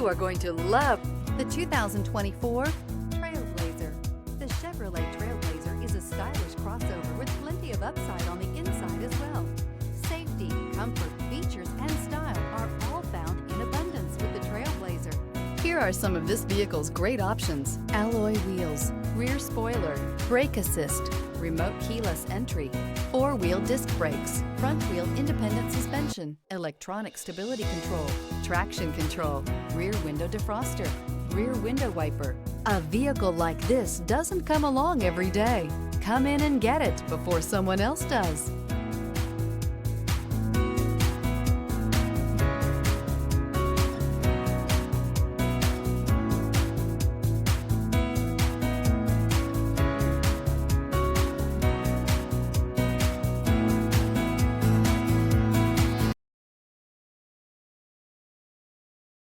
You are going to love the 2024 Trailblazer. The Chevrolet Trailblazer is a stylish crossover with plenty of upside on the inside as well. Safety, comfort, features, and style are all found in abundance with the Trailblazer. Here are some of this vehicle's great options: alloy wheels, rear spoiler, brake assist, remote keyless entry, four-wheel disc brakes, front-wheel independent suspension, electronic stability control, traction control, rear window defroster, rear window wiper. A vehicle like this doesn't come along every day. Come in and get it before someone else does.